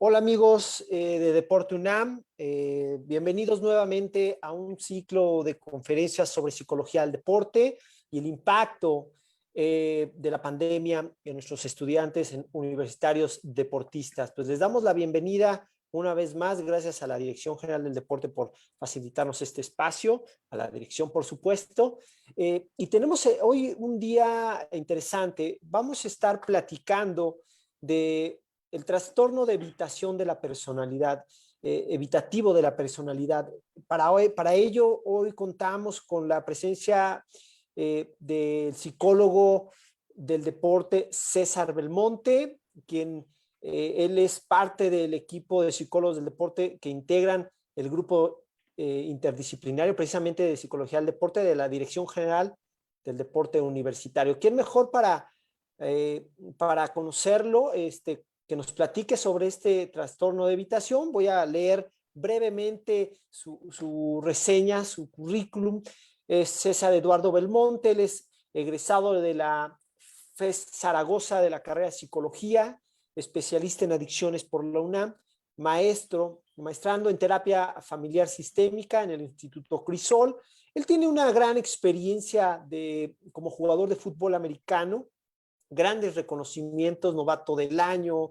Hola amigos de Deporte UNAM, bienvenidos nuevamente a un ciclo de conferencias sobre psicología del deporte y el impacto de la pandemia en nuestros estudiantes universitarios deportistas. Pues les damos la bienvenida una vez más, gracias a la Dirección General del Deporte por facilitarnos este espacio, a la dirección por supuesto. Y tenemos hoy un día interesante. Vamos a estar platicando de el trastorno de evitación de la personalidad, evitativo de la personalidad. Para ello, hoy contamos con la presencia del psicólogo del deporte César Belmonte, quien él es parte del equipo de psicólogos del deporte que integran el grupo interdisciplinario precisamente de psicología del deporte de la Dirección General del Deporte Universitario. ¿Quién mejor para conocerlo? Que nos platique sobre este trastorno de evitación? Voy a leer brevemente su reseña, su currículum. Es César Eduardo Belmonte, él es egresado de la FES Zaragoza de la carrera de Psicología, especialista en adicciones por la UNAM, maestrando en terapia familiar sistémica en el Instituto Crisol. Él tiene una gran experiencia como jugador de fútbol americano, grandes reconocimientos, novato del año,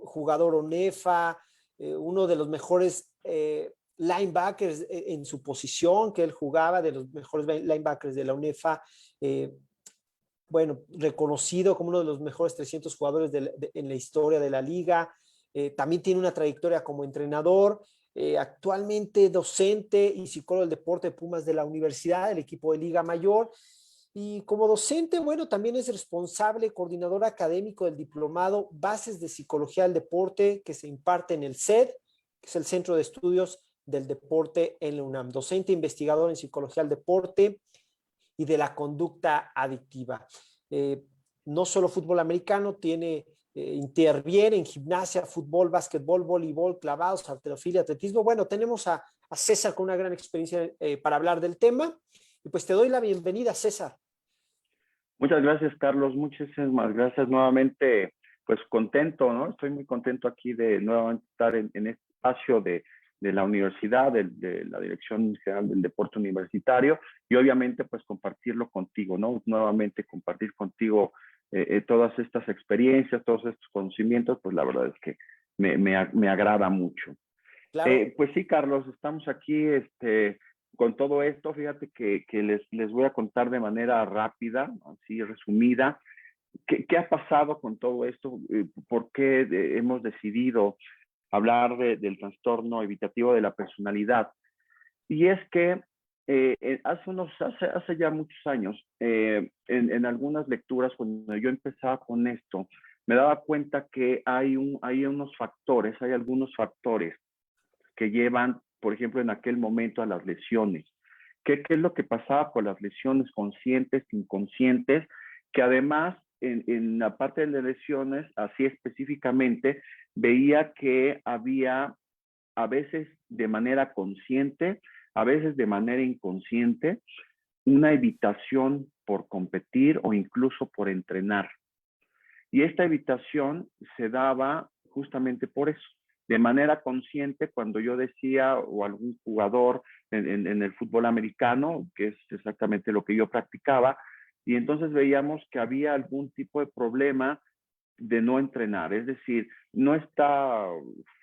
jugador ONEFA, uno de los mejores linebackers en su posición que él jugaba, de los mejores linebackers de la UNEFA, bueno, reconocido como uno de los mejores 300 jugadores en la historia de la liga. También tiene una trayectoria como entrenador, actualmente docente y psicólogo del deporte de Pumas de la universidad, del equipo de Liga Mayor. Y como docente, bueno, también es responsable, coordinador académico del diplomado Bases de Psicología del Deporte que se imparte en el CED, que es el Centro de Estudios del Deporte en la UNAM. Docente e investigador en Psicología del Deporte y de la conducta adictiva. No solo fútbol americano, interviene en gimnasia, fútbol, básquetbol, voleibol, clavados, halterofilia, atletismo. Bueno, tenemos a César con una gran experiencia para hablar del tema. Y pues te doy la bienvenida, César. Muchas gracias, Carlos. Muchísimas gracias nuevamente. Pues contento, ¿no? Estoy muy contento aquí de nuevamente estar en este espacio de la universidad, de la Dirección General del Deporte Universitario y obviamente pues compartirlo contigo, ¿no? Nuevamente compartir contigo todas estas experiencias, todos estos conocimientos, pues la verdad es que me agrada mucho. Claro. Pues sí, Carlos, estamos aquí con todo esto. Fíjate que les voy a contar de manera rápida, así resumida, qué ha pasado con todo esto, por qué hemos decidido hablar del trastorno evitativo de la personalidad. Y es que hace ya muchos años, en algunas lecturas, cuando yo empezaba con esto, me daba cuenta que hay algunos factores que llevan, por ejemplo, en aquel momento a las lesiones. ¿Qué es lo que pasaba con las lesiones conscientes, inconscientes? Que además, en la parte de las lesiones, así específicamente, veía que había a veces de manera consciente, a veces de manera inconsciente, una evitación por competir o incluso por entrenar. Y esta evitación se daba justamente por eso. De manera consciente, cuando yo decía, o algún jugador en el fútbol americano, que es exactamente lo que yo practicaba, y entonces veíamos que había algún tipo de problema de no entrenar, es decir, no está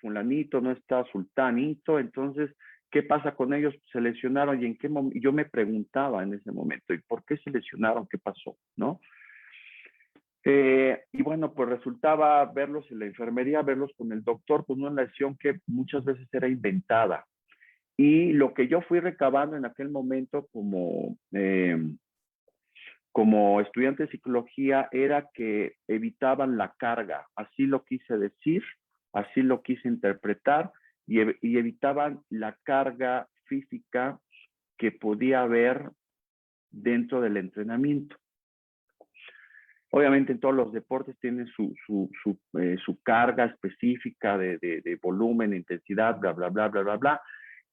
fulanito, no está sultanito, entonces, ¿qué pasa con ellos? Se lesionaron y en qué momento, yo me preguntaba en ese momento, ¿y por qué se lesionaron? ¿Qué pasó? ¿No? Y bueno, pues resultaba verlos en la enfermería, verlos con el doctor, con una lesión que muchas veces era inventada. Y lo que yo fui recabando en aquel momento como estudiante de psicología era que evitaban la carga, así lo quise decir, así lo quise interpretar, y evitaban la carga física que podía haber dentro del entrenamiento. Obviamente en todos los deportes tienen su carga específica de volumen, intensidad, bla, bla, bla, bla, bla, bla.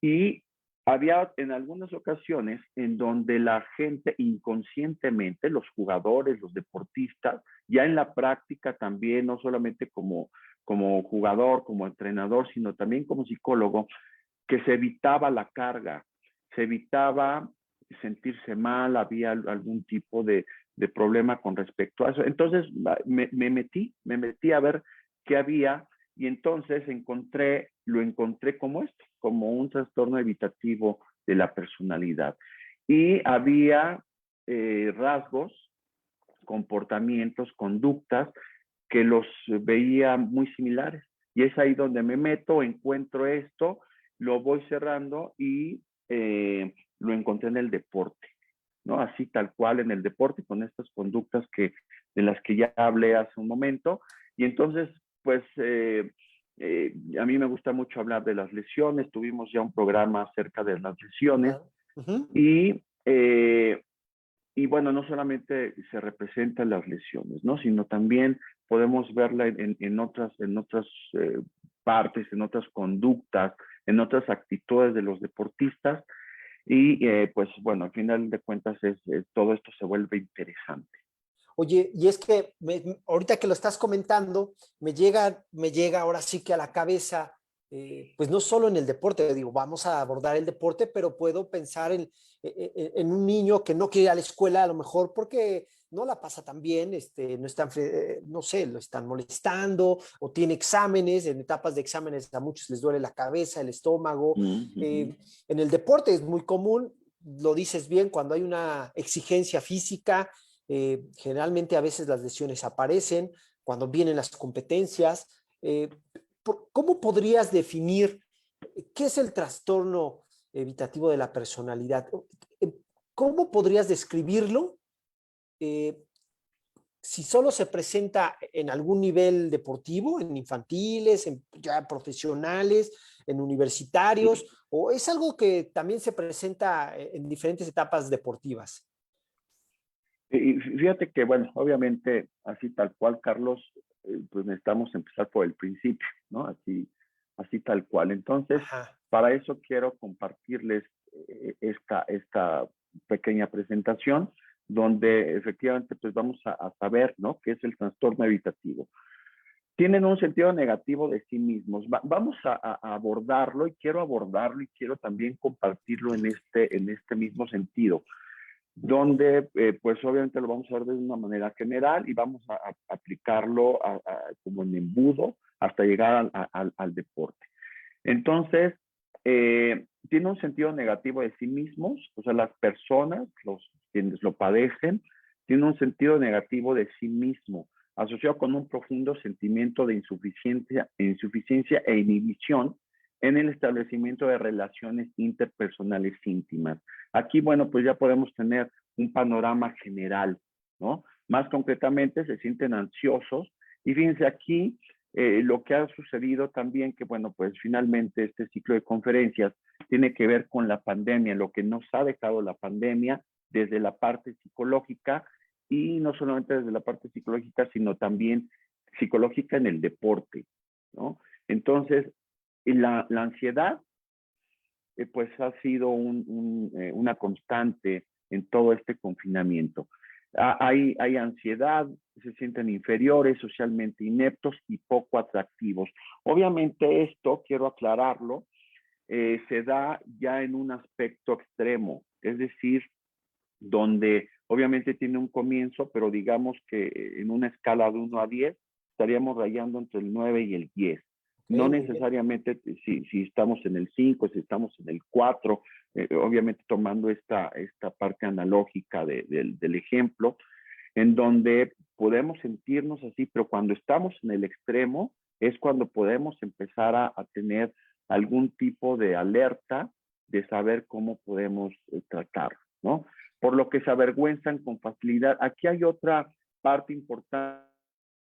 Y había en algunas ocasiones en donde la gente inconscientemente, los jugadores, los deportistas, ya en la práctica también, no solamente como jugador, como entrenador, sino también como psicólogo, que se evitaba la carga, se evitaba sentirse mal, había algún tipo de problema con respecto a eso. Entonces me metí a ver qué había y entonces lo encontré como esto, como un trastorno evitativo de la personalidad. Y había rasgos, comportamientos, conductas que los veía muy similares. Y es ahí donde me meto, encuentro esto, lo voy cerrando y lo encontré en el deporte, ¿no? Así tal cual en el deporte, con estas conductas de las que ya hablé hace un momento. Y entonces, pues, a mí me gusta mucho hablar de las lesiones. Tuvimos ya un programa acerca de las lesiones. Y, y bueno, no solamente se representan las lesiones, ¿no? Sino también podemos verla en otras partes, en otras conductas, en otras actitudes de los deportistas. Y pues bueno, al final de cuentas todo esto se vuelve interesante. Oye, y es que ahorita que lo estás comentando, me llega ahora sí que a la cabeza, pues no solo en el deporte, digo, vamos a abordar el deporte, pero puedo pensar en un niño que no quiere ir a la escuela a lo mejor porque no la pasa tan bien, no están, no sé, lo están molestando o tiene exámenes, en etapas de exámenes a muchos les duele la cabeza, el estómago. En el deporte es muy común, lo dices bien, cuando hay una exigencia física, generalmente a veces las lesiones aparecen cuando vienen las competencias. ¿Cómo podrías definir qué es el trastorno evitativo de la personalidad? ¿Cómo podrías describirlo eh, si solo se presenta en algún nivel deportivo, en infantiles, en ya profesionales, en universitarios, o es algo que también se presenta en diferentes etapas deportivas? Y fíjate que, bueno, obviamente, así tal cual, Carlos, pues necesitamos empezar por el principio, ¿no? Así tal cual. Entonces, Ajá. para eso quiero compartirles esta pequeña presentación donde efectivamente pues vamos a saber, ¿no? ¿Qué es el trastorno evitativo? Tienen un sentido negativo de sí mismos. Vamos a abordarlo y quiero también compartirlo en este mismo sentido donde pues obviamente lo vamos a ver de una manera general y vamos a aplicarlo como en embudo hasta llegar al deporte. Entonces, tiene un sentido negativo de sí mismos, o sea, las personas, quienes lo padecen, tienen un sentido negativo de sí mismo, asociado con un profundo sentimiento de insuficiencia e inhibición en el establecimiento de relaciones interpersonales íntimas. Aquí, bueno, pues ya podemos tener un panorama general, ¿no? Más concretamente, se sienten ansiosos y fíjense aquí lo que ha sucedido también, que bueno, pues finalmente este ciclo de conferencias tiene que ver con la pandemia, lo que nos ha dejado la pandemia desde la parte psicológica y no solamente desde la parte psicológica, sino también psicológica en el deporte, ¿no? Entonces, la ansiedad, pues ha sido una constante en todo este confinamiento. Hay ansiedad, se sienten inferiores, socialmente ineptos y poco atractivos. Obviamente esto, quiero aclararlo, se da ya en un aspecto extremo, es decir, donde obviamente tiene un comienzo, pero digamos que en una escala de 1 a 10 estaríamos rayando entre el 9 y el 10. Okay, No muy bien. necesariamente si estamos en el 5, si estamos en el 4, obviamente tomando esta parte analógica del ejemplo, en donde podemos sentirnos así, pero cuando estamos en el extremo es cuando podemos empezar a tener algún tipo de alerta de saber cómo podemos tratar, ¿no? Por lo que se avergüenzan con facilidad. Aquí hay otra parte importante,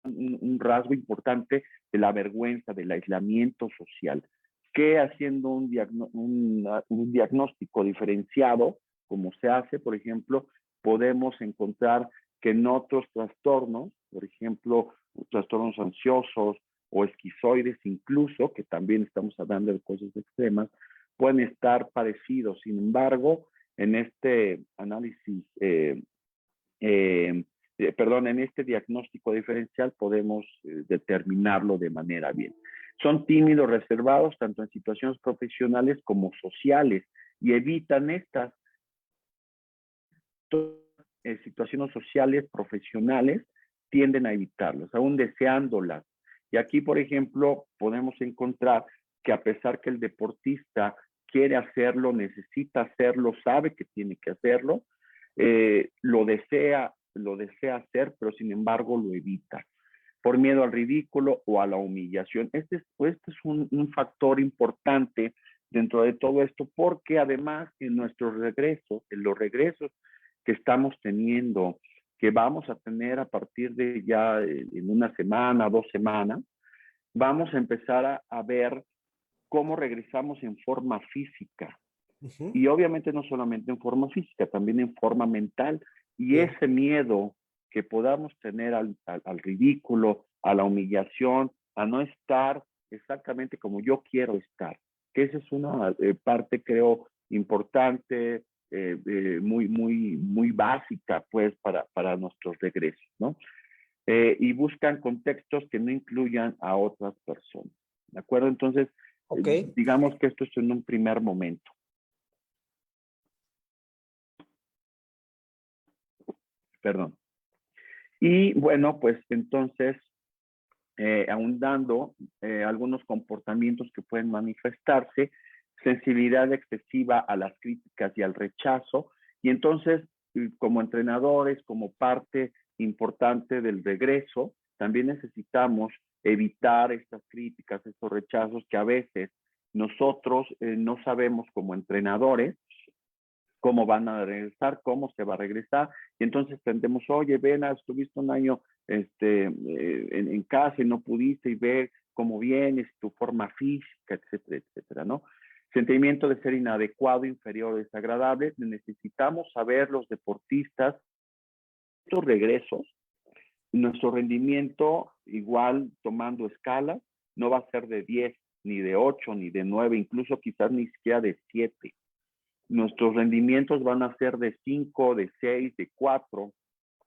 un rasgo importante de la vergüenza, del aislamiento social, que haciendo un diagnóstico diferenciado, como se hace, por ejemplo, podemos encontrar que en otros trastornos, por ejemplo, trastornos ansiosos o esquizoides incluso, que también estamos hablando de cosas extremas, pueden estar parecidos. Sin embargo, en este análisis, en este diagnóstico diferencial podemos determinarlo de manera bien. Son tímidos, reservados, tanto en situaciones profesionales como sociales, y evitan estas situaciones sociales, profesionales, tienden a evitarlas, aún deseándolas. Y aquí, por ejemplo, podemos encontrar que a pesar que el deportista quiere hacerlo, necesita hacerlo, sabe que tiene que hacerlo, lo desea hacer, pero sin embargo lo evita por miedo al ridículo o a la humillación. Este es un factor importante dentro de todo esto, porque además en nuestros regresos, en los regresos que estamos teniendo, que vamos a tener a partir de ya en una semana, 2 semanas, vamos a empezar a ver cómo regresamos en forma física. Y obviamente no solamente en forma física, también en forma mental. Y ese miedo que podamos tener al ridículo, a la humillación, a no estar exactamente como yo quiero estar, que esa es una parte, creo, importante, muy básica, pues, para nuestros regresos, ¿no? Y buscan contextos que no incluyan a otras personas, ¿de acuerdo? Entonces, digamos que esto es en un primer momento. Perdón. Y bueno, pues entonces, ahondando algunos comportamientos que pueden manifestarse, sensibilidad excesiva a las críticas y al rechazo, y entonces, como entrenadores, como parte importante del regreso, también necesitamos evitar estas críticas, estos rechazos que a veces nosotros no sabemos como entrenadores cómo van a regresar, cómo se va a regresar, y entonces tendemos, oye, ven, estuviste un año en casa y no pudiste y ver cómo vienes, tu forma física, etcétera, etcétera, ¿no? Sentimiento de ser inadecuado, inferior, desagradable. Necesitamos saber los deportistas, estos regresos, nuestro rendimiento, igual tomando escalas, no va a ser de 10, ni de 8, ni de 9, incluso quizás ni siquiera de 7. Nuestros rendimientos van a ser de 5, de 6, de 4,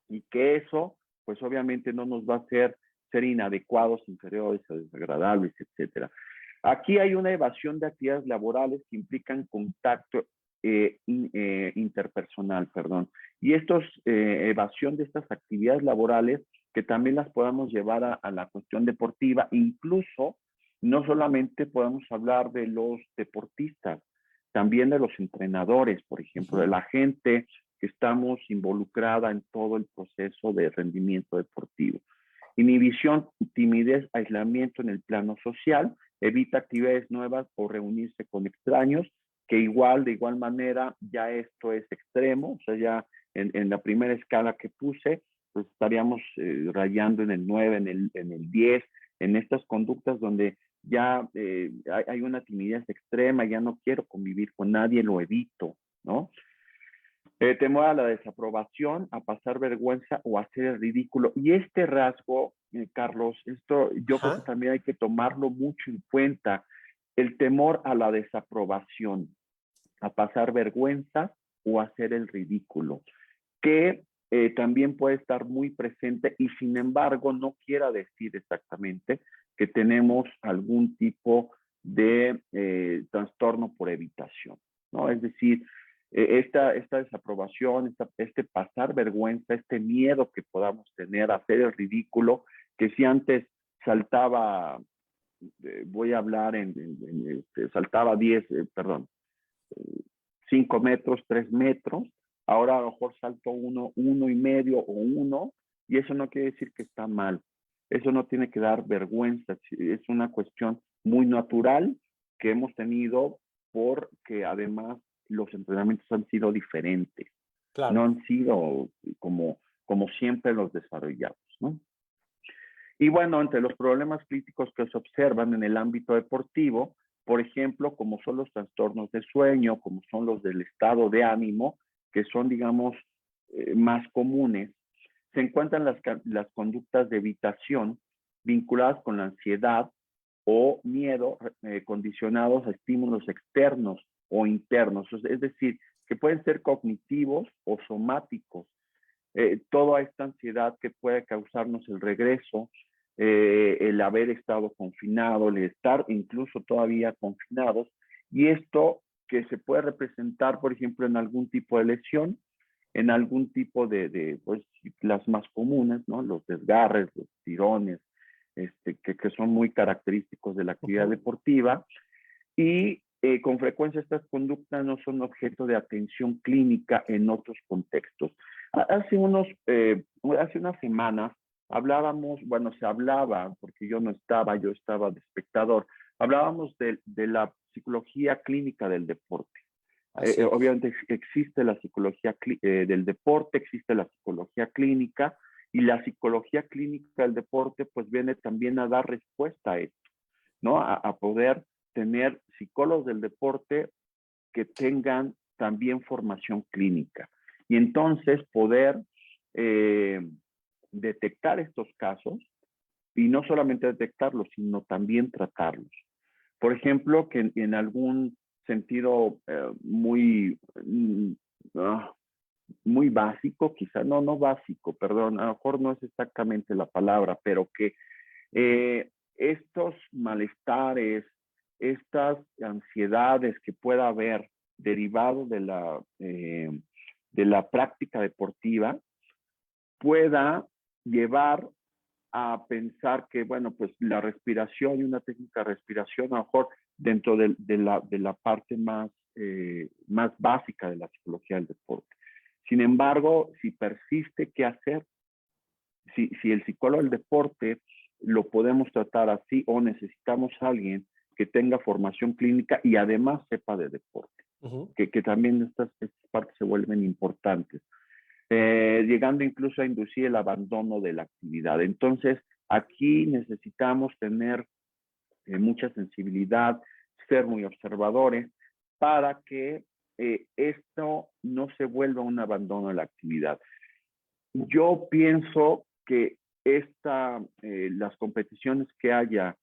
y que eso, pues obviamente no nos va a hacer ser inadecuados, inferiores, desagradables, etcétera. Aquí hay una evasión de actividades laborales que implican contacto interpersonal, perdón. Y evasión de estas actividades laborales que también las podamos llevar a la cuestión deportiva, incluso no solamente podemos hablar de los deportistas, también de los entrenadores, por ejemplo, de la gente que estamos involucrada en todo el proceso de rendimiento deportivo. Inhibición, timidez, aislamiento en el plano social, evita actividades nuevas o reunirse con extraños, que de igual manera, ya esto es extremo, o sea, ya en la primera escala que puse, pues estaríamos rayando en el 9, en el 10, en estas conductas donde ya hay una timidez extrema, ya no quiero convivir con nadie, lo evito, ¿no? Temor a la desaprobación, a pasar vergüenza o a hacer el ridículo. Y este rasgo, Carlos, yo creo que también hay que tomarlo mucho en cuenta, el temor a la desaprobación, a pasar vergüenza o a hacer el ridículo, que también puede estar muy presente y sin embargo no quiera decir exactamente que tenemos algún tipo de trastorno por evitación, ¿no? Es decir, esta desaprobación, este pasar vergüenza, este miedo que podamos tener a hacer el ridículo, que si antes saltaba, voy a hablar saltaba 5 metros, 3 metros, ahora a lo mejor salto 1,5 o 1, y eso no quiere decir que está mal. Eso no tiene que dar vergüenza, es una cuestión muy natural que hemos tenido porque además los entrenamientos han sido diferentes, no han sido como siempre los desarrollamos, ¿no? Y bueno, entre los problemas críticos que se observan en el ámbito deportivo, por ejemplo, como son los trastornos de sueño, como son los del estado de ánimo, que son, digamos, más comunes, se encuentran las conductas de evitación vinculadas con la ansiedad, o miedo condicionados a estímulos externos o internos, es decir, que pueden ser cognitivos o somáticos. Toda esta ansiedad que puede causarnos el regreso, el haber estado confinado, el estar incluso todavía confinados, y esto que se puede representar, por ejemplo, en algún tipo de lesión, en algún tipo pues, las más comunes, ¿no? Los desgarres, los tirones, que son muy característicos de la actividad deportiva, y con frecuencia estas conductas no son objeto de atención clínica en otros contextos. Hace unas semanas hablábamos, bueno, se hablaba, porque yo no estaba, yo estaba de espectador, hablábamos de la psicología clínica del deporte. Obviamente existe la psicología del deporte, existe la psicología clínica, y la psicología clínica del deporte pues viene también a dar respuesta a esto, ¿no? A poder tener psicólogos del deporte que tengan también formación clínica. Y entonces poder detectar estos casos, y no solamente detectarlos, sino también tratarlos. Por ejemplo, que en algún sentido muy básico, quizá, no básico, perdón, a lo mejor no es exactamente la palabra, pero que estos malestares, estas ansiedades que pueda haber derivado de la práctica deportiva, pueda llevar a pensar que, bueno, pues la respiración y una técnica de respiración, a lo mejor dentro de la parte más básica de la psicología del deporte. Sin embargo, si persiste, ¿qué hacer? Si el psicólogo del deporte lo podemos tratar así, o necesitamos a alguien que tenga formación clínica y además sepa de deporte, que también estas partes se vuelven importantes, llegando incluso a inducir el abandono de la actividad. Entonces, aquí necesitamos tener mucha sensibilidad, ser muy observadores, para que esto no se vuelva un abandono de la actividad. Yo pienso que las competiciones que haya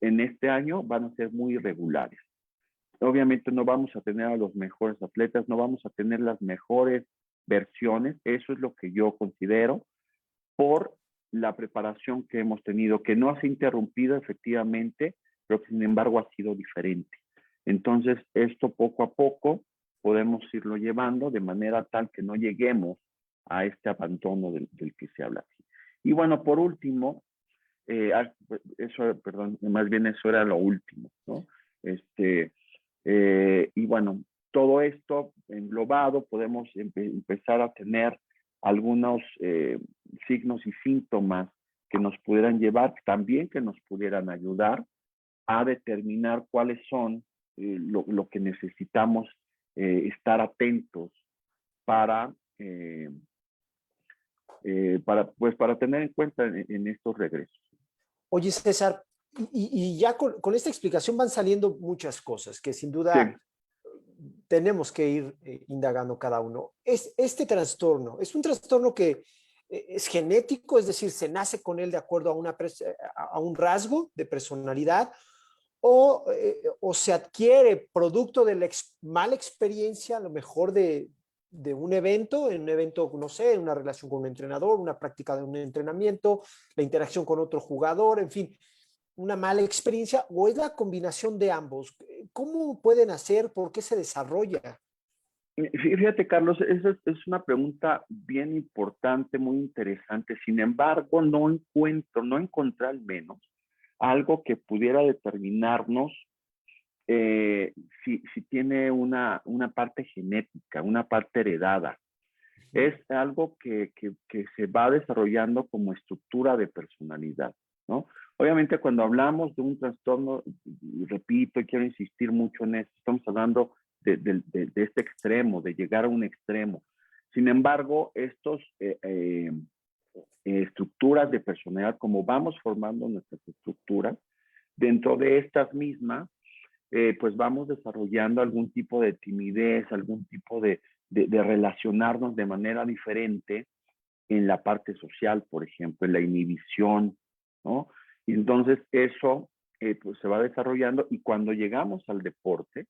en este año van a ser muy irregulares. Obviamente no vamos a tener a los mejores atletas, no vamos a tener las mejores versiones, eso es lo que yo considero, por la preparación que hemos tenido, que no se ha interrumpido efectivamente, pero que sin embargo ha sido diferente. Entonces, esto poco a poco podemos irlo llevando de manera tal que no lleguemos a este abandono del que se habla aquí. Y bueno, por último, más bien eso era lo último, ¿no? Y bueno, todo esto englobado, podemos empezar a tener algunos signos y síntomas que nos pudieran llevar, también que nos pudieran ayudar a determinar cuáles son lo que necesitamos estar atentos para tener en cuenta en estos regresos. Oye, César, y ya con esta explicación van saliendo muchas cosas que sin duda tenemos que ir indagando cada uno. Este trastorno es un trastorno que es genético, es decir, se nace con él de acuerdo a un rasgo de personalidad, o se adquiere producto de la mala experiencia, a lo mejor en un evento, no sé, una relación con un entrenador, una práctica de un entrenamiento, la interacción con otro jugador, en fin, una mala experiencia, o es la combinación de ambos. ¿Cómo pueden hacer? ¿Por qué se desarrolla? Fíjate, Carlos, esa es una pregunta bien importante, muy interesante. Sin embargo, no encontré al menos algo que pudiera determinarnos si tiene una parte genética, una parte heredada. Es algo que se va desarrollando como estructura de personalidad, ¿no? Obviamente, cuando hablamos de un trastorno, repito y quiero insistir mucho en esto, estamos hablando de este extremo, de llegar a un extremo. Sin embargo, estos estructuras de personalidad, como vamos formando nuestras estructuras, dentro de estas mismas, pues vamos desarrollando algún tipo de timidez, algún tipo de relacionarnos de manera diferente en la parte social, por ejemplo, en la inhibición, ¿no? Y entonces eso pues se va desarrollando, y cuando llegamos al deporte,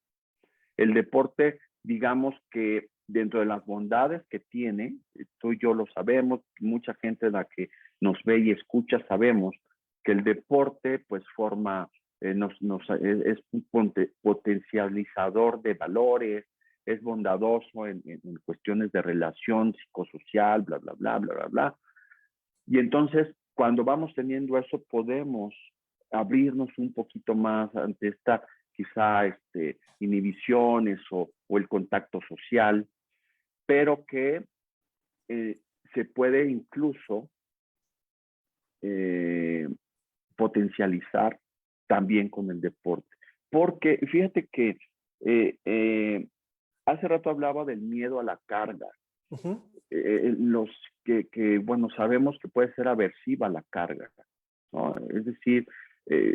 el deporte, digamos que dentro de las bondades que tiene, tú y yo lo sabemos, mucha gente la que nos ve y escucha sabemos que el deporte pues forma, es un potencializador de valores, es bondadoso en cuestiones de relación psicosocial, bla, bla, bla, bla, bla, bla. Y entonces, cuando vamos teniendo eso, podemos abrirnos un poquito más ante esta quizá inhibiciones o el contacto social, pero que se puede incluso potencializar también con el deporte. Porque fíjate que hace rato hablaba del miedo a la carga. Ujú. Los bueno, sabemos que puede ser aversiva la carga, ¿no? Es decir, eh,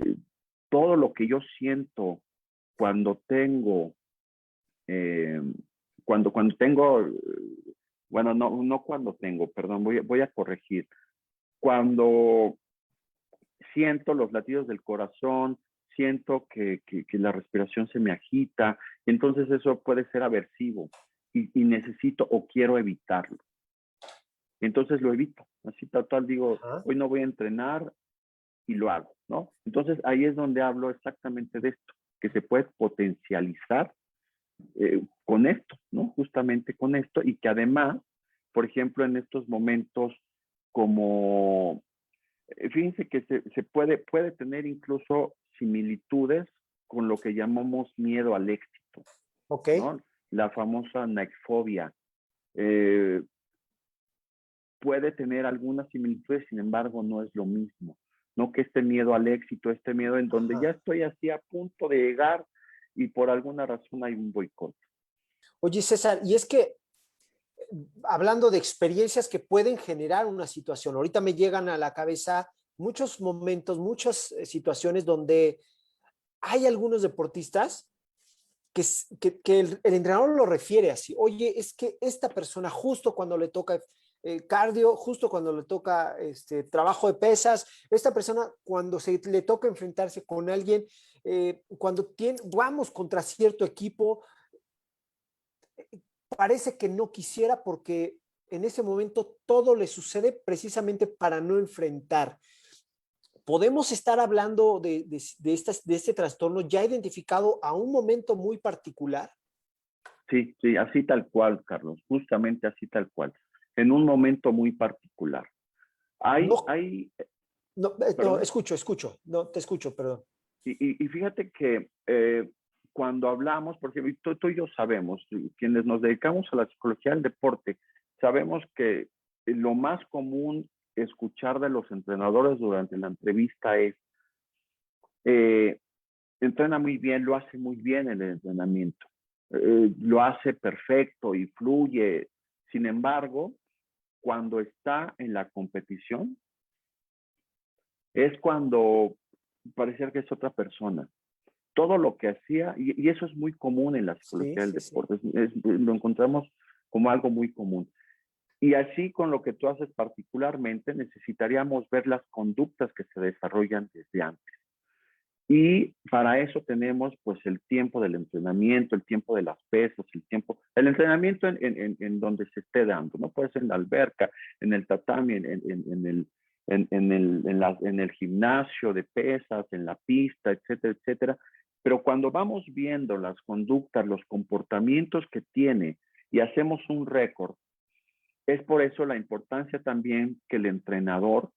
todo lo que yo siento cuando tengo, eh, cuando tengo, bueno, no cuando tengo, perdón, voy a corregir. Cuando siento los latidos del corazón, siento que la respiración se me agita, entonces eso puede ser aversivo y necesito o quiero evitarlo. Entonces lo evito, así tal, digo, Ajá. hoy no voy a entrenar y lo hago, ¿no? Entonces ahí es donde hablo exactamente de esto, que se puede potencializar con esto, ¿no? Justamente con esto, y que además, por ejemplo, en estos momentos como, fíjense que se puede tener incluso similitudes con lo que llamamos miedo al éxito, Ok. ¿no? La famosa naifobia. Eh, puede tener algunas similitudes, sin embargo, no es lo mismo. No que este miedo al éxito, este miedo en donde ya Ajá. estoy así a punto de llegar y por alguna razón hay un boicot. Oye, César, y es que hablando de experiencias que pueden generar una situación, ahorita me llegan a la cabeza muchos momentos, muchas situaciones donde hay algunos deportistas que el entrenador lo refiere así, oye, es que esta persona justo cuando le toca cardio, justo cuando le toca trabajo de pesas, esta persona cuando le toca enfrentarse con alguien, cuando vamos contra cierto equipo, parece que no quisiera porque en ese momento todo le sucede precisamente para no enfrentar. Podemos estar hablando de este trastorno ya identificado a un momento muy particular. Sí, sí, así tal cual, Carlos, justamente así tal cual, en un momento muy particular. No, Hay, no, perdón, escucho, no, te escucho, perdón. y fíjate que cuando hablamos, porque tú y yo sabemos, quienes nos dedicamos a la psicología del deporte, sabemos que lo más común escuchar de los entrenadores durante la entrevista es, eh, entrena muy bien, lo hace muy bien en el entrenamiento, lo hace perfecto y fluye. Sin embargo, cuando está en la competición, es cuando parecía que es otra persona. Todo lo que hacía, y eso es muy común en la Sí, psicología del sí, sí. deporte, lo encontramos como algo muy común. Y así con lo que tú haces particularmente, necesitaríamos ver las conductas que se desarrollan desde antes. Y para eso tenemos pues el tiempo del entrenamiento, el tiempo de las pesas, el entrenamiento en donde se esté dando, ¿no? Puede ser en la alberca, en el tatami, en el gimnasio de pesas, en la pista, etcétera, etcétera. Pero cuando vamos viendo las conductas, los comportamientos que tiene y hacemos un récord, es por eso la importancia también que el entrenador,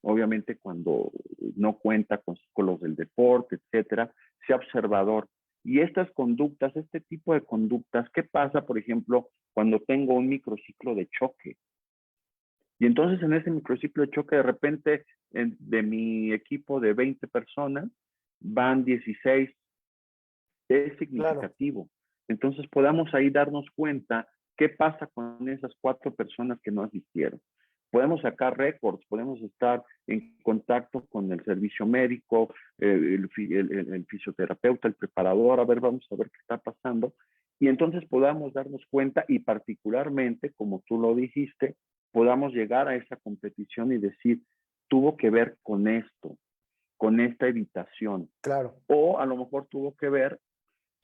obviamente cuando no cuenta con psicólogos del deporte, etcétera, sea observador. Y estas conductas, este tipo de conductas, ¿qué pasa, por ejemplo, cuando tengo un microciclo de choque? Y entonces en ese microciclo de choque, de repente, de mi equipo de 20 personas, van 16, es Claro. significativo. Entonces podamos ahí darnos cuenta qué pasa con esas 4 personas que no asistieron. Podemos sacar récords, podemos estar en contacto con el servicio médico, el fisioterapeuta, el preparador, a ver, vamos a ver qué está pasando. Y entonces podamos darnos cuenta y particularmente, como tú lo dijiste, podamos llegar a esa competición y decir, tuvo que ver con esto. con esta evitación. Claro. O a lo mejor tuvo que ver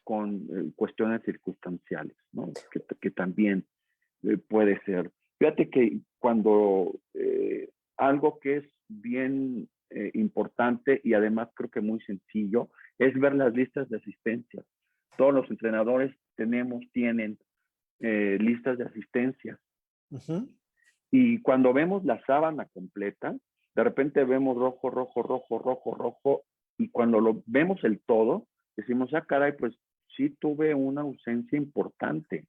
con cuestiones circunstanciales, ¿no? Que también puede ser. Fíjate que cuando algo que es bien importante y además creo que muy sencillo es ver las listas de asistencia. Todos los entrenadores tienen listas de asistencia. Uh-huh. Y cuando vemos la sábana completa, de repente vemos rojo, rojo, rojo, rojo, rojo, y cuando lo vemos el todo, decimos, ah, caray, pues sí tuve una ausencia importante.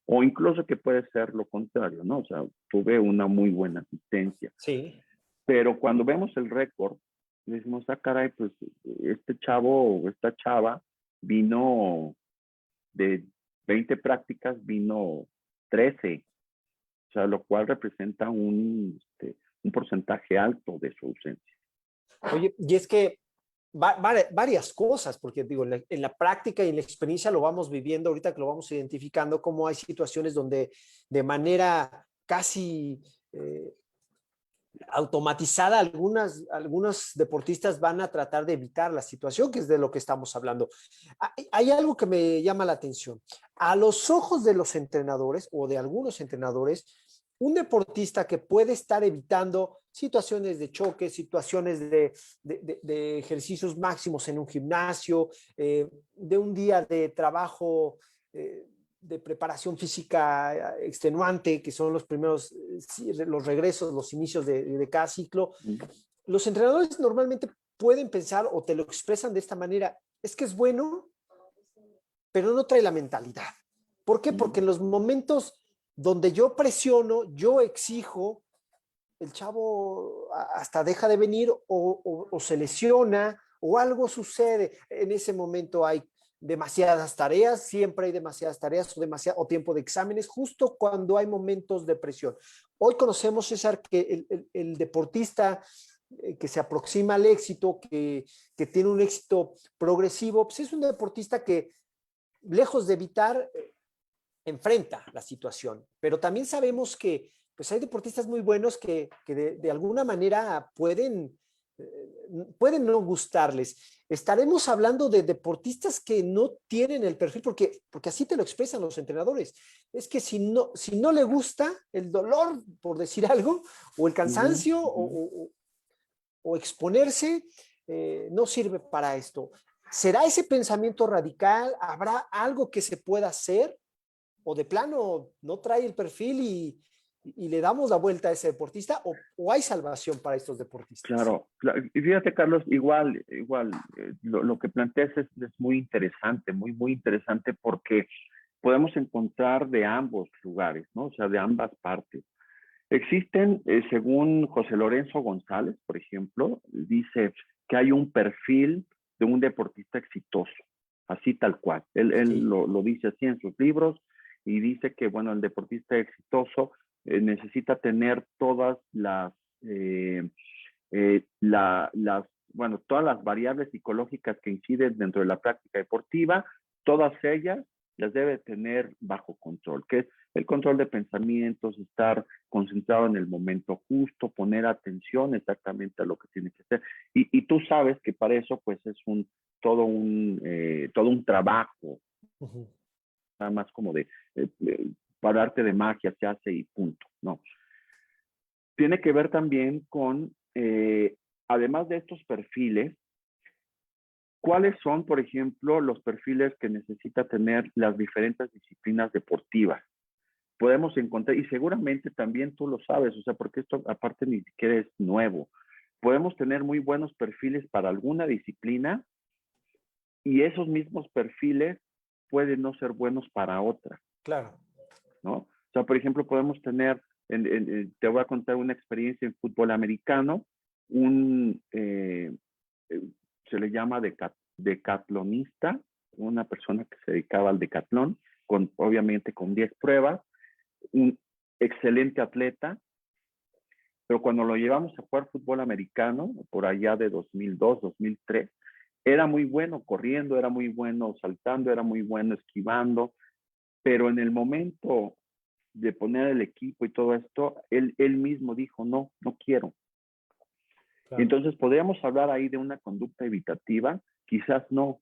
O incluso que puede ser lo contrario, ¿no? O sea, tuve una muy buena asistencia. Sí. Pero cuando vemos el récord, decimos, ah, caray, pues este chavo o esta chava vino de 20 prácticas, vino 13. O sea, lo cual representa un porcentaje alto de su ausencia. Oye, y es que varias cosas, porque digo, en la práctica y en la experiencia lo vamos viviendo, ahorita que lo vamos identificando, cómo hay situaciones donde de manera casi automatizada algunos deportistas van a tratar de evitar la situación, que es de lo que estamos hablando. Hay algo que me llama la atención. A los ojos de los entrenadores o de algunos entrenadores, un deportista que puede estar evitando situaciones de choque, situaciones de ejercicios máximos en un gimnasio, de un día de trabajo de preparación física extenuante, que son los primeros, los regresos, los inicios de cada ciclo. Los entrenadores normalmente pueden pensar o te lo expresan de esta manera, es que es bueno, pero no trae la mentalidad. ¿Por qué? Porque en los momentos donde yo presiono, yo exijo, el chavo hasta deja de venir o se lesiona o algo sucede. En ese momento hay demasiadas tareas, siempre hay demasiadas tareas o tiempo de exámenes, justo cuando hay momentos de presión. Hoy conocemos, César, que el deportista que se aproxima al éxito, que tiene un éxito progresivo, pues es un deportista que, lejos de evitar, enfrenta la situación. Pero también sabemos que pues hay deportistas muy buenos que de alguna manera pueden no gustarles. Estaremos hablando de deportistas que no tienen el perfil, porque así te lo expresan los entrenadores. Es que si no le gusta el dolor, por decir algo, o el cansancio, o exponerse, no sirve para esto. ¿Será ese pensamiento radical? ¿Habrá algo que se pueda hacer? ¿O de plano no trae el perfil y le damos la vuelta a ese deportista? ¿O hay salvación para estos deportistas? Claro, y fíjate, Carlos, igual, lo que planteas es muy interesante, muy, muy interesante porque podemos encontrar de ambos lugares, ¿no? O sea, de ambas partes. Existen, según José Lorenzo González, por ejemplo, dice que hay un perfil de un deportista exitoso, así tal cual. Él Sí. lo dice así en sus libros y dice que, bueno, el deportista exitoso necesita tener todas todas las variables psicológicas que inciden dentro de la práctica deportiva, todas ellas las debe tener bajo control, que es el control de pensamientos, estar concentrado en el momento justo, poner atención exactamente a lo que tiene que hacer. Y tú sabes que para eso pues es todo un trabajo, Uh-huh. nada más como para arte de magia se hace y punto, ¿no? Tiene que ver también con, además de estos perfiles, ¿cuáles son, por ejemplo, los perfiles que necesita tener las diferentes disciplinas deportivas? Podemos encontrar, y seguramente también tú lo sabes, o sea, porque esto aparte ni siquiera es nuevo. Podemos tener muy buenos perfiles para alguna disciplina y esos mismos perfiles pueden no ser buenos para otra. Claro. ¿No? O sea, por ejemplo, podemos tener, te voy a contar una experiencia en fútbol americano, se le llama decatlonista, una persona que se dedicaba al decatlón, obviamente con 10 pruebas, un excelente atleta, pero cuando lo llevamos a jugar fútbol americano, por allá de 2002, 2003, era muy bueno corriendo, era muy bueno saltando, era muy bueno esquivando, pero en el momento de poner el equipo y todo esto, él mismo dijo, no quiero. Y claro. entonces podríamos hablar ahí de una conducta evitativa, quizás no,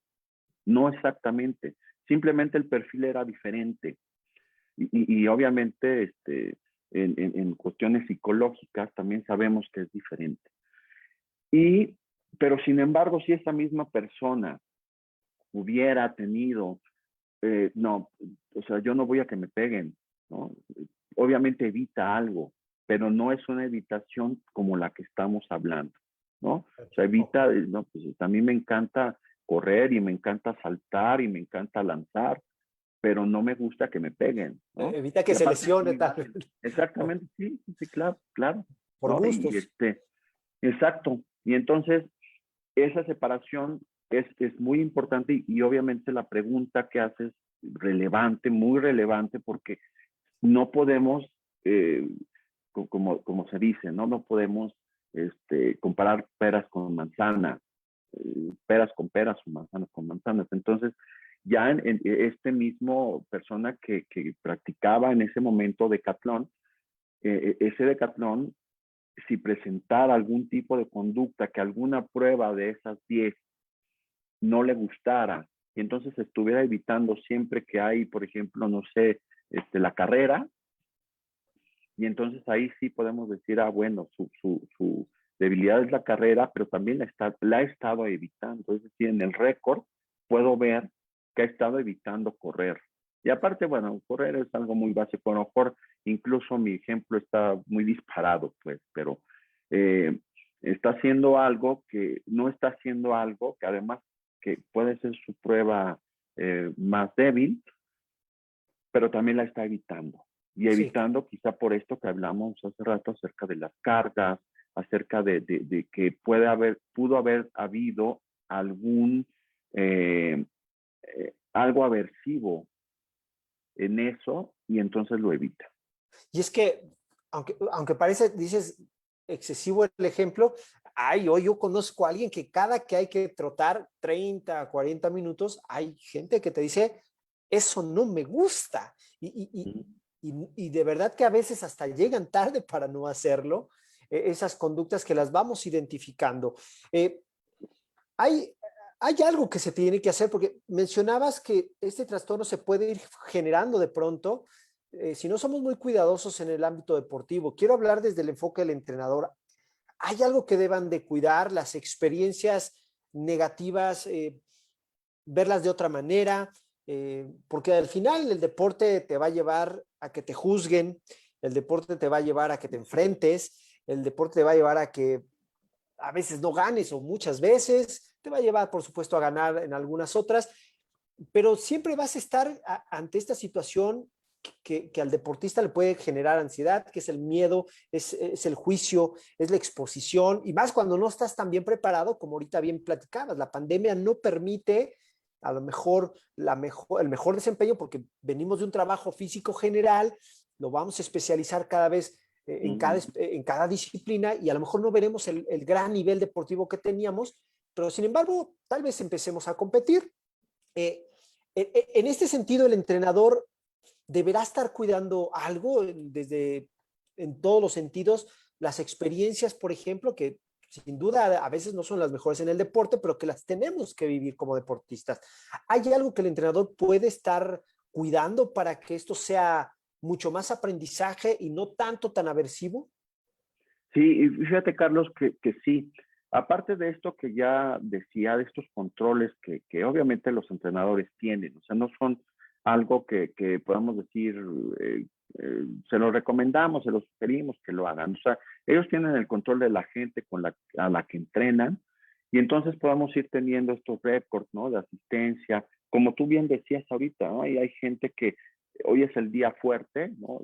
no exactamente, simplemente el perfil era diferente. Y obviamente en cuestiones psicológicas también sabemos que es diferente. Y, pero sin embargo, si esa misma persona hubiera tenido, no, o sea, yo no voy a que me peguen, ¿no? Obviamente evita algo, pero no es una evitación como la que estamos hablando, ¿no? O sea, Ok. evita, no, pues a mí me encanta correr y me encanta saltar y me encanta lanzar, pero no me gusta que me peguen, ¿no? Evita Y que se aparte es lesione muy tal fácil. vez. Exactamente, sí, sí, sí, claro, claro, Por ¿no? gustos. Exacto. Y entonces, esa separación es muy importante y obviamente la pregunta que haces relevante, muy relevante, porque no podemos, eh, como se dice, ¿no? No podemos comparar peras con manzanas, peras con peras o manzanas con manzanas. Entonces, ya en este mismo persona que practicaba en ese momento decatlón, ese decatlón, si presentara algún tipo de conducta que alguna prueba de esas 10 no le gustara, y entonces estuviera evitando siempre que hay, por ejemplo, no sé, la carrera, y entonces ahí sí podemos decir, ah, bueno, su debilidad es la carrera, pero también la ha estado evitando. Es decir, en el récord puedo ver que ha estado evitando correr. Y aparte, bueno, correr es algo muy básico. A lo mejor incluso mi ejemplo está muy disparado, pues, pero eh, está haciendo algo que no está haciendo algo que además que puede ser su prueba más débil, pero también la está evitando. Y Sí, evitando quizá por esto que hablamos hace rato acerca de las cargas, acerca de que pudo haber habido algún, eh, algo aversivo en eso y entonces lo evita. y es que, aunque parece, dices, excesivo el ejemplo, ay, hoy yo conozco a alguien que cada que hay que trotar 30, 40 minutos, hay gente que te dice, eso no me gusta. Y de verdad que a veces hasta llegan tarde para no hacerlo, esas conductas que las vamos identificando. Eh, hay, hay algo que se tiene que hacer, porque mencionabas que este trastorno se puede ir generando de pronto si no somos muy cuidadosos en el ámbito deportivo. Quiero hablar desde el enfoque del entrenador. ¿Hay algo que deban de cuidar? Las experiencias negativas, verlas de otra manera, porque al final el deporte te va a llevar a que te juzguen, el deporte te va a llevar a que te enfrentes, el deporte te va a llevar a que a veces no ganes o muchas veces, te va a llevar, por supuesto, a ganar en algunas otras, pero siempre vas a estar ante esta situación que al deportista le puede generar ansiedad, que es el miedo, es el juicio, es la exposición, y más cuando no estás tan bien preparado como ahorita bien platicabas. La pandemia no permite a lo mejor, el mejor desempeño porque venimos de un trabajo físico general, lo vamos a especializar cada vez en cada disciplina y a lo mejor no veremos el gran nivel deportivo que teníamos, pero sin embargo, tal vez empecemos a competir. En este sentido, el entrenador deberá estar cuidando algo desde en todos los sentidos, las experiencias, por ejemplo, que sin duda a veces no son las mejores en el deporte, pero que las tenemos que vivir como deportistas. ¿Hay algo que el entrenador puede estar cuidando para que esto sea mucho más aprendizaje y no tanto tan aversivo? Sí, y fíjate, Carlos, que sí. Aparte de esto que ya decía, de estos controles que obviamente los entrenadores tienen, o sea, no son algo que podamos decir, se lo recomendamos, se lo sugerimos que lo hagan. O sea, ellos tienen el control de la gente a la que entrenan y entonces podamos ir teniendo estos récords, ¿no? De asistencia. Como tú bien decías ahorita, ¿no? Y hay gente que hoy es el día fuerte, ¿no?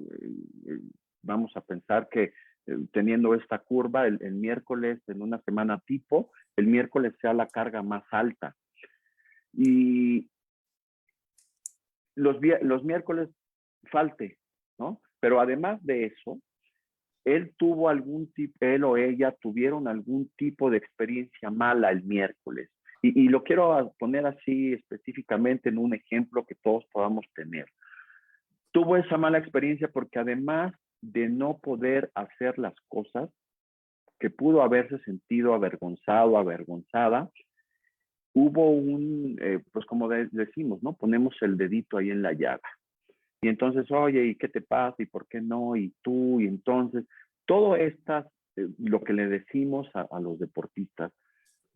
Vamos a pensar que teniendo esta curva, el miércoles en una semana tipo, el miércoles sea la carga más alta. Y los miércoles falte, ¿no? Pero además de eso, él o ella tuvieron algún tipo de experiencia mala el miércoles. Y lo quiero poner así específicamente en un ejemplo que todos podamos tener. Tuvo esa mala experiencia porque además de no poder hacer las cosas, que pudo haberse sentido avergonzado, avergonzada, hubo pues como decimos, ¿no? Ponemos el dedito ahí en la llaga. Y entonces, oye, ¿y qué te pasa? ¿Y por qué no? ¿Y tú? Y entonces, todo esto, lo que le decimos a los deportistas,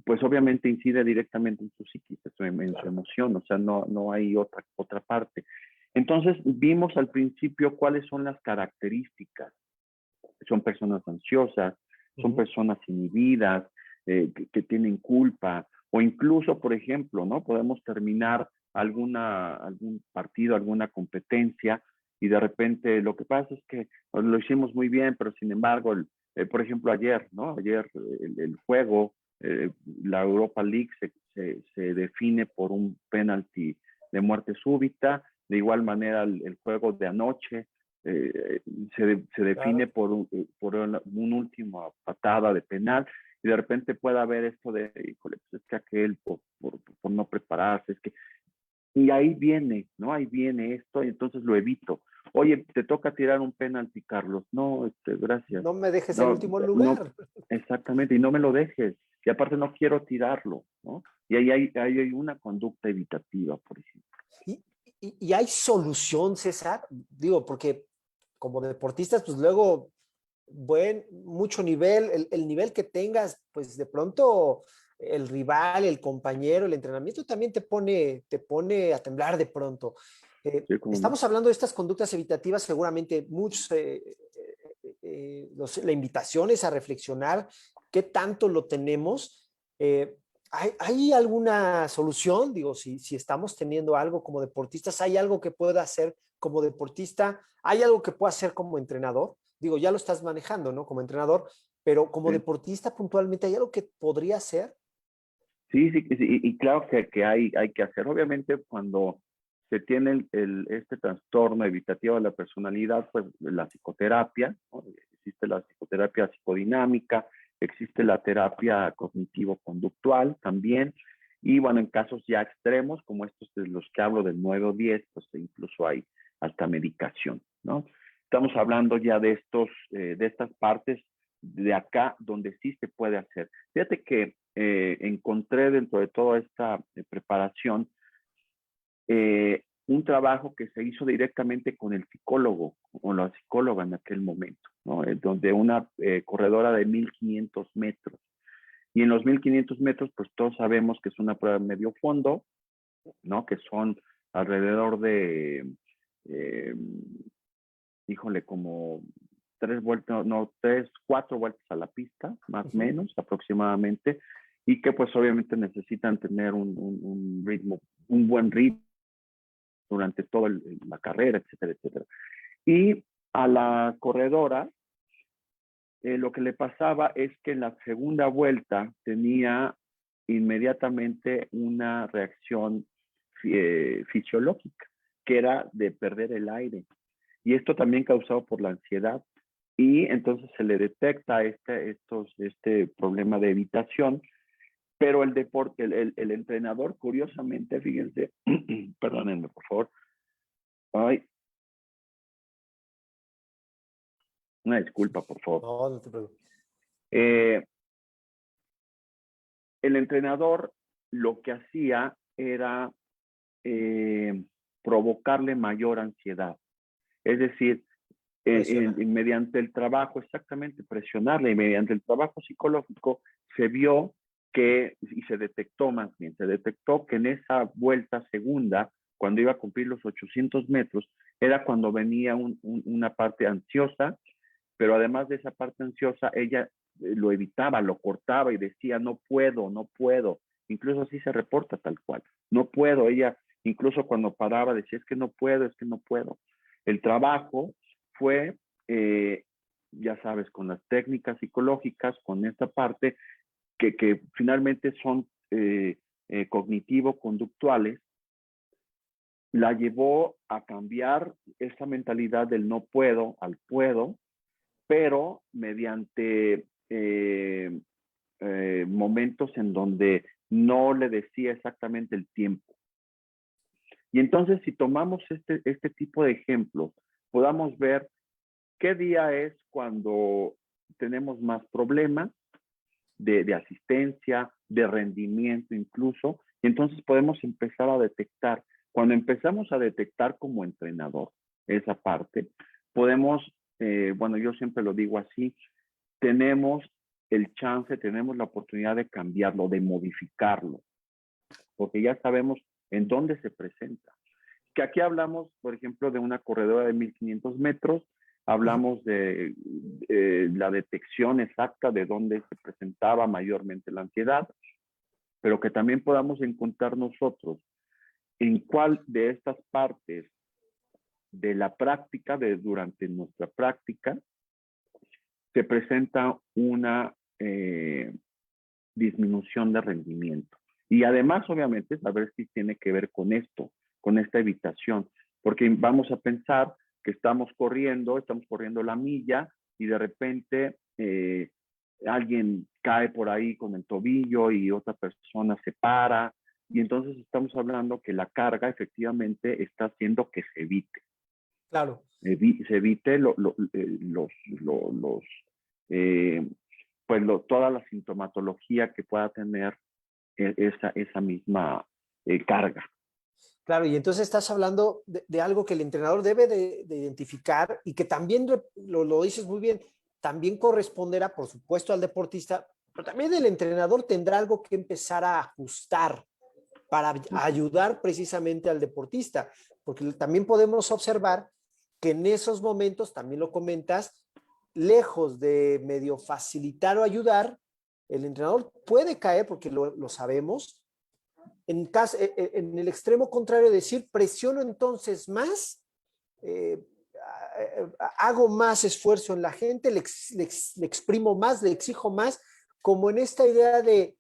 pues obviamente incide directamente en su psiquis, en su emoción, o sea, no hay otra parte. Entonces, vimos al principio cuáles son las características. Son personas ansiosas, son personas inhibidas, que tienen culpa, o incluso, por ejemplo, ¿no? Podemos terminar algún partido, alguna competencia, y de repente lo que pasa es que lo hicimos muy bien, pero sin embargo, por ejemplo, ayer, ¿no? Ayer el juego, la Europa League se define por un penalti de muerte súbita, de igual manera el juego de anoche, se define por un último patada de penal, y de repente puede haber esto de, híjole, pues es que aquel por no prepararse, es que, y ahí viene, ¿no? Ahí viene esto, y entonces lo evito. Oye, te toca tirar un penalti, Carlos. No, gracias. No me dejes en No, último no, lugar. exactamente, y no me lo dejes. Y aparte no quiero tirarlo, ¿no? Y ahí hay una conducta evitativa, por ejemplo. Y, y hay solución, César, digo, porque como deportistas, pues luego, mucho nivel, el nivel que tengas, pues de pronto el rival, el compañero, el entrenamiento también te pone a temblar de pronto. Sí, cómo no. Estamos hablando de estas conductas evitativas, seguramente muchos, la invitación es a reflexionar qué tanto lo tenemos. ¿Hay alguna solución? Digo, si estamos teniendo algo como deportistas, ¿hay algo que pueda hacer como deportista? ¿Hay algo que pueda hacer como entrenador? Digo, ya lo estás manejando, ¿no? Como entrenador, pero como Sí. deportista puntualmente, ¿hay algo que podría hacer? Sí, sí, sí, y claro que hay que hacer. Obviamente, cuando se tiene este trastorno evitativo de la personalidad, pues la psicoterapia, ¿no? Existe la psicoterapia psicodinámica, existe la terapia cognitivo-conductual también, y bueno, en casos ya extremos, como estos de los que hablo del 9 o 10, pues incluso hay hasta medicación, ¿no? Estamos hablando ya de estas partes de acá donde sí se puede hacer. Fíjate que encontré dentro de toda esta preparación un trabajo que se hizo directamente con el psicólogo o la psicóloga en aquel momento, ¿no? Donde una corredora de 1500 metros. Y en los 1500 metros, pues todos sabemos que es una prueba de medio fondo, ¿no? Que son alrededor de, eh, híjole, como 3 vueltas, no, 4 vueltas a la pista, más o menos, aproximadamente, y que pues obviamente necesitan tener un ritmo, un buen ritmo durante toda la carrera, etcétera, etcétera. Y a la corredora, lo que le pasaba es que en la segunda vuelta tenía inmediatamente una reacción fisiológica, que era de perder el aire. Y esto también causado por la ansiedad. Y entonces se le detecta este problema de evitación, pero el entrenador, curiosamente, fíjense, perdónenme, por favor, ay, una disculpa, por favor. No, no te preocupes. Eh, el entrenador lo que hacía era provocarle mayor ansiedad. Es decir, Presionar. mediante el trabajo, exactamente, presionarle, y mediante el trabajo psicológico se vio y se detectó más bien, se detectó que en esa vuelta segunda, cuando iba a cumplir los 800 metros, era cuando venía una parte ansiosa, pero además de esa parte ansiosa, ella lo evitaba, lo cortaba y decía, no puedo, no puedo. Incluso así se reporta tal cual. No puedo. Ella, incluso cuando paraba, decía, es que no puedo, es que no puedo. El trabajo fue, ya sabes, con las técnicas psicológicas, con esta parte que finalmente son cognitivo-conductuales, la llevó a cambiar esa mentalidad del no puedo al puedo, pero mediante momentos en donde no le decía exactamente el tiempo. Y entonces, si tomamos este tipo de ejemplos, podamos ver qué día es cuando tenemos más problemas de asistencia, de rendimiento incluso, y entonces podemos empezar a detectar. Cuando empezamos a detectar como entrenador esa parte, podemos, bueno, yo siempre lo digo así, tenemos el chance, tenemos la oportunidad de cambiarlo, de modificarlo, porque ya sabemos en dónde se presenta. Que aquí hablamos, por ejemplo, de una corredora de 1500 metros, hablamos de la detección exacta de dónde se presentaba mayormente la ansiedad, pero que también podamos encontrar nosotros en cuál de estas partes de la práctica, durante nuestra práctica, se presenta una disminución de rendimiento. Y además, obviamente, saber si tiene que ver con esto, con esta evitación, porque vamos a pensar que estamos corriendo la milla y de repente alguien cae por ahí con el tobillo y otra persona se para, y entonces estamos hablando que la carga efectivamente está haciendo que se evite. Claro. Se evite toda la sintomatología que pueda tener esa misma carga. Claro, y entonces estás hablando de algo que el entrenador debe de identificar y que también, lo dices muy bien, también corresponderá, por supuesto, al deportista, pero también el entrenador tendrá algo que empezar a ajustar para ayudar precisamente al deportista, porque también podemos observar que en esos momentos, también lo comentas, lejos de medio facilitar o ayudar, el entrenador puede caer, porque lo sabemos, en el extremo contrario, decir, presiono entonces más, eh, hago más esfuerzo en la gente, le exprimo más, le exijo más, como en esta idea de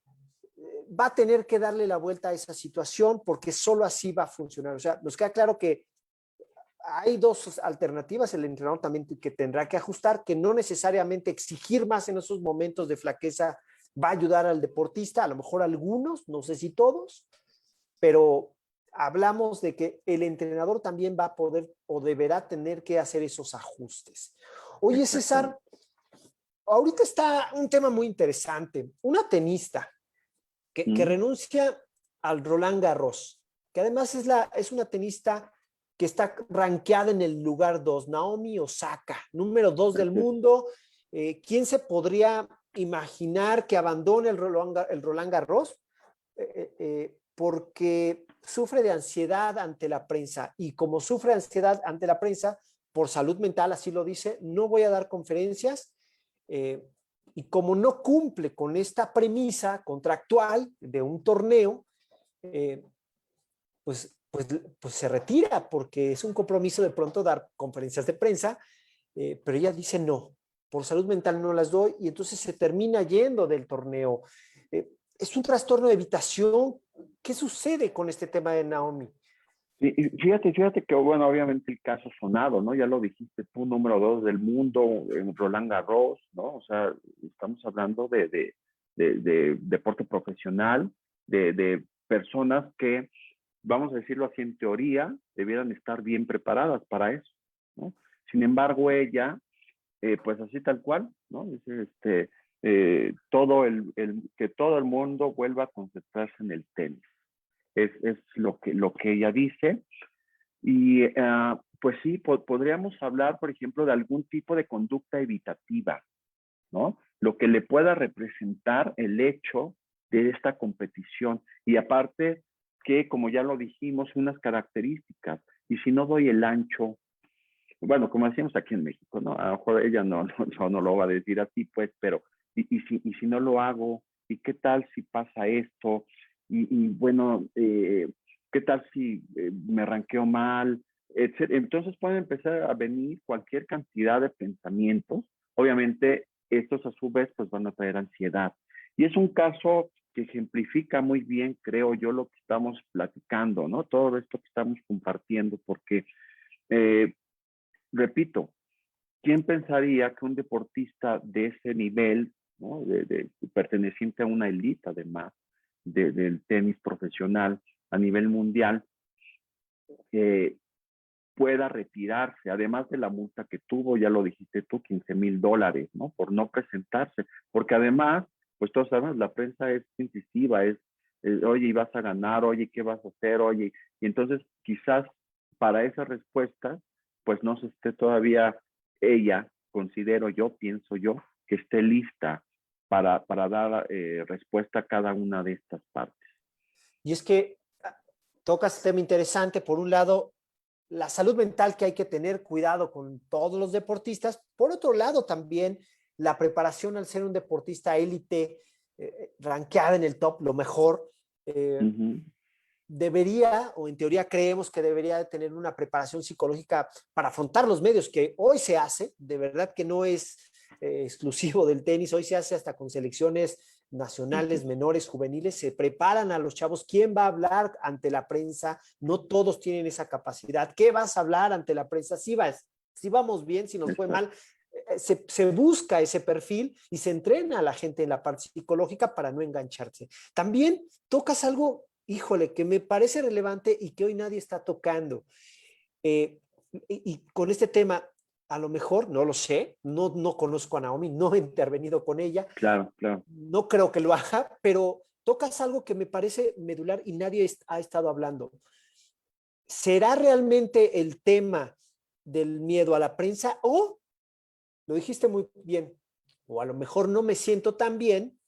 va a tener que darle la vuelta a esa situación porque solo así va a funcionar. O sea, nos queda claro que hay dos alternativas, el entrenador también que tendrá que ajustar, que no necesariamente exigir más en esos momentos de flaqueza va a ayudar al deportista, a lo mejor algunos, no sé si todos, pero hablamos de que el entrenador también va a poder o deberá tener que hacer esos ajustes. Oye, César, ahorita está un tema muy interesante. Una tenista que renuncia al Roland Garros, que además es una tenista que está rankeada en el lugar 2, Naomi Osaka, número 2 del mundo. ¿Quién se podría imaginar que abandone el Roland Garros? Porque sufre de ansiedad ante la prensa, y como sufre ansiedad ante la prensa, por salud mental, así lo dice, no voy a dar conferencias, y como no cumple con esta premisa contractual de un torneo, pues se retira, porque es un compromiso de pronto dar conferencias de prensa, pero ella dice no, por salud mental no las doy, y entonces se termina yendo del torneo. Es un trastorno de evitación. ¿Qué sucede con este tema de Naomi? Y fíjate que, bueno, obviamente el caso sonado, ¿no? Ya lo dijiste tú, número 2 del mundo en Roland Garros, ¿no? O sea, estamos hablando de deporte profesional, de personas que, vamos a decirlo así, en teoría, debieran estar bien preparadas para eso, ¿no? Sin embargo, ella, pues así tal cual, ¿no? Dice, que todo el mundo vuelva a concentrarse en el tenis. Es lo que ella dice. Y pues sí, podríamos hablar, por ejemplo, de algún tipo de conducta evitativa, ¿no? Lo que le pueda representar el hecho de esta competición. Y aparte que, como ya lo dijimos, unas características. Y si no doy el ancho, bueno, como decíamos aquí en México, ¿no? A lo mejor ella no lo va a decir así, pues, pero y si no lo hago, ¿y qué tal si pasa esto? Y bueno, ¿qué tal si me ranqueo mal? Entonces pueden empezar a venir cualquier cantidad de pensamientos. Obviamente, estos a su vez pues van a traer ansiedad. Y es un caso que ejemplifica muy bien, creo yo, lo que estamos platicando, ¿no? Todo esto que estamos compartiendo, porque repito, ¿quién pensaría que un deportista de ese nivel, ¿no? Perteneciente a una élite, además, del tenis profesional a nivel mundial, pueda retirarse, además de la multa que tuvo, ya lo dijiste tú, $15,000, ¿no? Por no presentarse, porque además, pues todos sabemos, la prensa es incisiva, oye, ¿y vas a ganar? Oye, ¿qué vas a hacer? Oye, y entonces quizás para esas respuestas, pues no se esté todavía ella, considero yo, pienso yo, que esté lista para dar respuesta a cada una de estas partes. Y es que tocas un tema interesante. Por un lado, la salud mental que hay que tener cuidado con todos los deportistas. Por otro lado, también la preparación al ser un deportista élite, rankeada en el top, lo mejor, debería, o en teoría creemos que debería de tener una preparación psicológica para afrontar los medios, que hoy se hace, de verdad que no es exclusivo del tenis, hoy se hace hasta con selecciones nacionales, menores, juveniles, se preparan a los chavos. ¿Quién va a hablar ante la prensa? No todos tienen esa capacidad. ¿Qué vas a hablar ante la prensa? Si vamos bien, si nos fue mal, se busca ese perfil y se entrena a la gente en la parte psicológica para no engancharse. También tocas algo, híjole, que me parece relevante y que hoy nadie está tocando. Y con este tema, a lo mejor, no lo sé, no conozco a Naomi, no he intervenido con ella. Claro, claro. No creo que lo haga, pero tocas algo que me parece medular y nadie ha estado hablando. ¿Será realmente el tema del miedo a la prensa o, lo dijiste muy bien, o a lo mejor no me siento tan bien,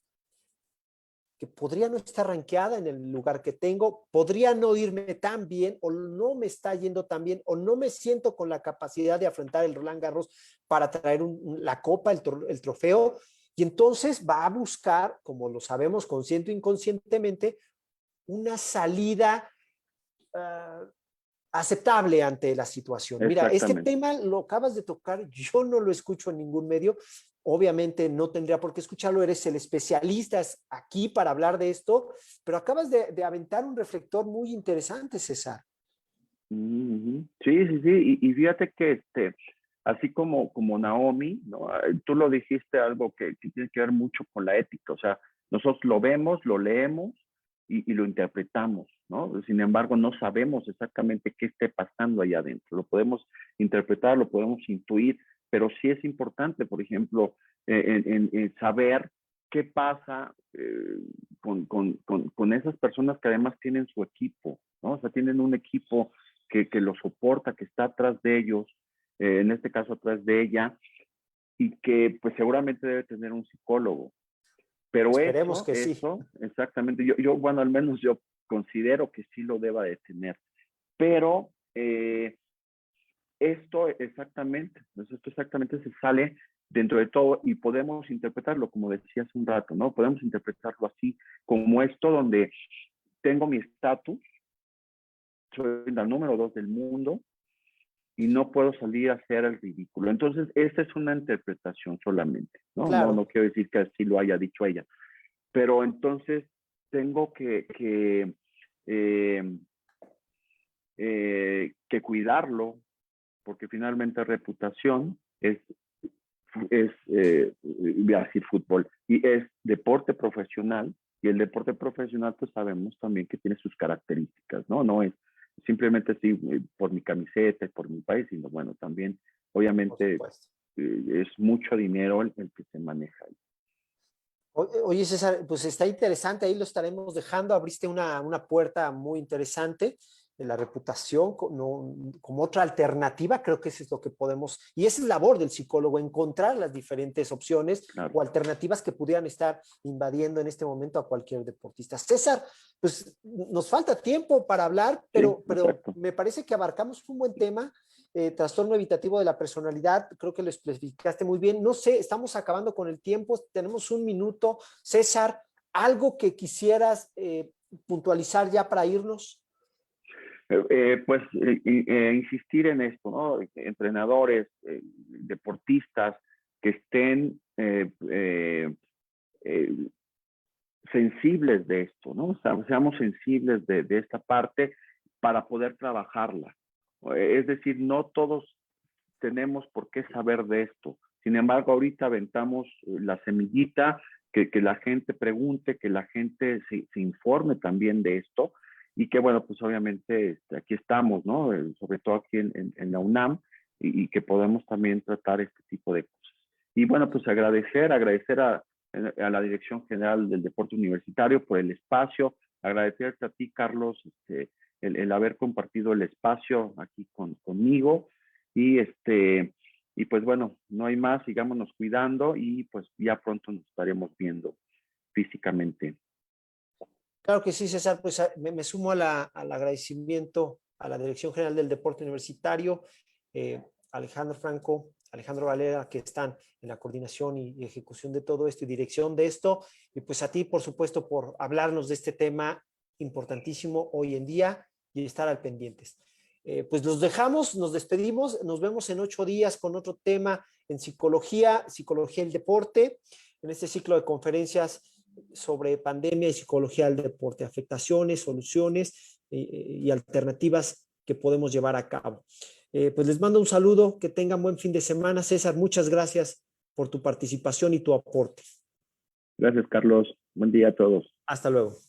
que podría no estar rankeada en el lugar que tengo, podría no irme tan bien, o no me está yendo tan bien, o no me siento con la capacidad de afrontar el Roland Garros para traer la copa, el trofeo, y entonces va a buscar, como lo sabemos consciente o inconscientemente, una salida aceptable ante la situación. Mira, este tema lo acabas de tocar, yo no lo escucho en ningún medio, obviamente no tendría por qué escucharlo, eres el especialista aquí para hablar de esto, pero acabas de aventar un reflector muy interesante, César. Sí, sí, sí, y fíjate que así como Naomi, ¿no? Tú lo dijiste, algo que tiene que ver mucho con la ética, o sea, nosotros lo vemos, lo leemos y lo interpretamos, ¿no? Sin embargo, no sabemos exactamente qué esté pasando allá adentro, lo podemos interpretar, lo podemos intuir, pero sí es importante, por ejemplo, en saber qué pasa con esas personas que además tienen su equipo, ¿no? O sea, tienen un equipo que lo soporta, que está atrás de ellos, en este caso atrás de ella, y que pues seguramente debe tener un psicólogo. Pero Esperemos que sí. exactamente, bueno, al menos yo considero que sí lo deba de tener. Pero esto exactamente se sale dentro de todo y podemos interpretarlo, como decía hace un rato, ¿no? Podemos interpretarlo así, como esto donde tengo mi estatus, soy la número 2 del mundo y no puedo salir a hacer el ridículo. Entonces, esa es una interpretación solamente, ¿no? Claro. No quiero decir que así lo haya dicho ella, pero entonces tengo que cuidarlo, porque finalmente reputación voy a decir fútbol, y es deporte profesional, y el deporte profesional pues sabemos también que tiene sus características, ¿no? No es simplemente así por mi camiseta, por mi país, sino bueno, también obviamente es mucho dinero el que se maneja ahí. Oye, César, pues está interesante, ahí lo estaremos dejando, abriste una puerta muy interesante de la reputación como otra alternativa, creo que eso es lo que podemos, y esa es labor del psicólogo, encontrar las diferentes opciones o alternativas que pudieran estar invadiendo en este momento a cualquier deportista. César, pues nos falta tiempo para hablar, pero me parece que abarcamos un buen tema. Trastorno evitativo de la personalidad, creo que lo explicaste muy bien. No sé, estamos acabando con el tiempo, tenemos un minuto. César, ¿algo que quisieras puntualizar ya para irnos? Pues insistir en esto, ¿no? Entrenadores, deportistas que estén sensibles de esto, ¿no? O sea, seamos sensibles de esta parte para poder trabajarla. Es decir, no todos tenemos por qué saber de esto. Sin embargo, ahorita aventamos la semillita, que la gente pregunte, que la gente se informe también de esto y que bueno, pues obviamente aquí estamos, ¿no? Sobre todo aquí en la UNAM, y que podemos también tratar este tipo de cosas. Y bueno, pues agradecer a la Dirección General del Deporte Universitario por el espacio, agradecerte a ti, Carlos, el haber compartido el espacio aquí conmigo, y y pues bueno, no hay más, sigámonos cuidando y pues ya pronto nos estaremos viendo físicamente. Claro que sí, César, pues me sumo al agradecimiento a la Dirección General del Deporte Universitario, Alejandro Franco, Alejandro Valera, que están en la coordinación y ejecución de todo esto y dirección de esto, y pues a ti, por supuesto, por hablarnos de este tema importantísimo hoy en día y estar al pendientes. Pues los dejamos, nos despedimos, nos vemos en 8 días con otro tema en psicología del deporte, en este ciclo de conferencias sobre pandemia y psicología del deporte, afectaciones, soluciones y alternativas que podemos llevar a cabo. Pues les mando un saludo, que tengan buen fin de semana. César, muchas gracias por tu participación y tu aporte. Gracias, Carlos. Buen día a todos. Hasta luego.